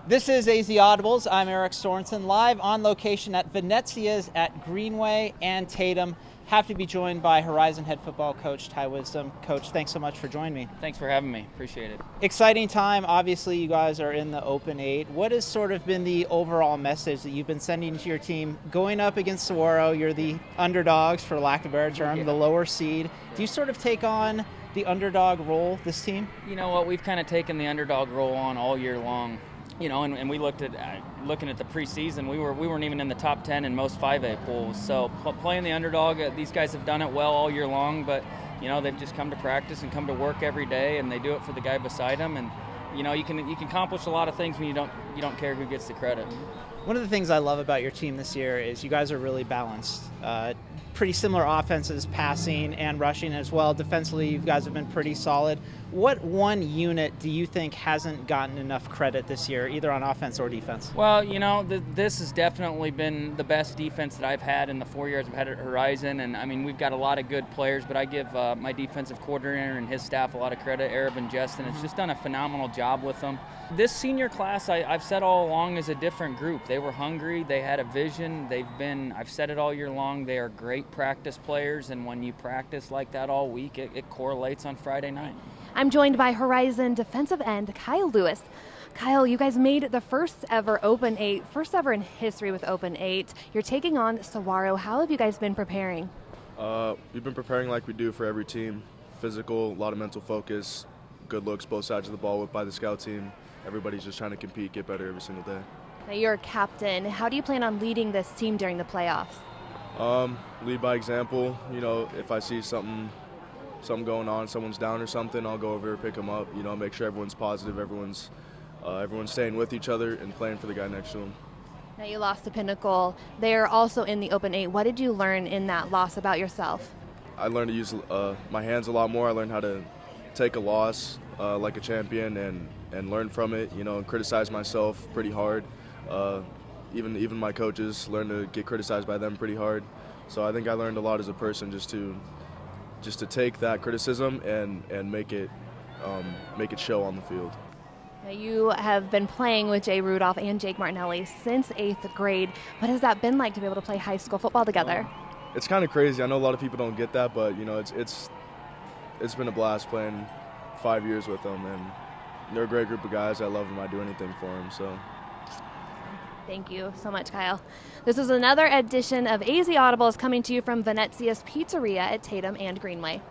This is AZ Audibles. I'm Eric Sorensen, live on location at Venezia's at Greenway and Tatum. Happy to be joined by Horizon head football coach Ty Wisdom. Coach, thanks so much for joining me. Thanks for having me. Appreciate it. Exciting time. Obviously, you guys are in the Open 8. What has sort of been the overall message that you've been sending to your team going up against Saguaro? You're the underdogs, for lack of a better term, the lower seed. Do you sort of take on the underdog role, this team? You know what? We've kind of taken the underdog role on all year long. You know, and we looked at looking at the preseason. We weren't even in the top 10 in most 5A pools. So playing the underdog, these guys have done it well all year long. But you know, they've just come to practice and come to work every day, and they do it for the guy beside them. And you know, you can accomplish a lot of things when you don't care who gets the credit. One of the things I love about your team this year is you guys are really balanced. Pretty similar offenses, passing and rushing as well. Defensively, you guys have been pretty solid. What one unit do you think hasn't gotten enough credit this year, either on offense or defense? Well, you know, this has definitely been the best defense that I've had in the 4 years I've had at Horizon. And, I mean, we've got a lot of good players, but I give my defensive coordinator and his staff a lot of credit, Arab and Justin. It's just done a phenomenal job with them. This senior class, I've said all along, is a different group. They were hungry. They had a vision. I've said it all year long, they are great practice players. And when you practice like that all week, it correlates on Friday night. I'm joined by Horizon defensive end Kyle Lewis. Kyle, you guys made the first ever Open 8, first ever in history with Open 8. You're taking on Saguaro. How have you guys been preparing? We've been preparing like we do for every team. Physical, a lot of mental focus, good looks, both sides of the ball by the scout team. Everybody's just trying to compete, get better every single day. Now you're a captain. How do you plan on leading this team during the playoffs? Lead by example. You know, if I see something going on, someone's down or something, I'll go over, pick them up. You know, make sure everyone's positive, everyone's staying with each other and playing for the guy next to them. Now you lost to Pinnacle. They're also in the Open 8. What did you learn in that loss about yourself? I learned to use my hands a lot more. I learned how to take a loss like a champion and learn from it. You know, and criticize myself pretty hard. Even my coaches learned to get criticized by them pretty hard. So I think I learned a lot as a person just to take that criticism and make it show on the field. Now you have been playing with Jay Rudolph and Jake Martinelli since 8th grade. What has that been like to be able to play high school football together? It's kind of crazy. I know a lot of people don't get that, but you know, it's been a blast playing 5 years with them, and they're a great group of guys. I love them. I do anything for them. So. Thank you so much, Kyle. This is another edition of AZ Audibles coming to you from Venezia's Pizzeria at Tatum and Greenway.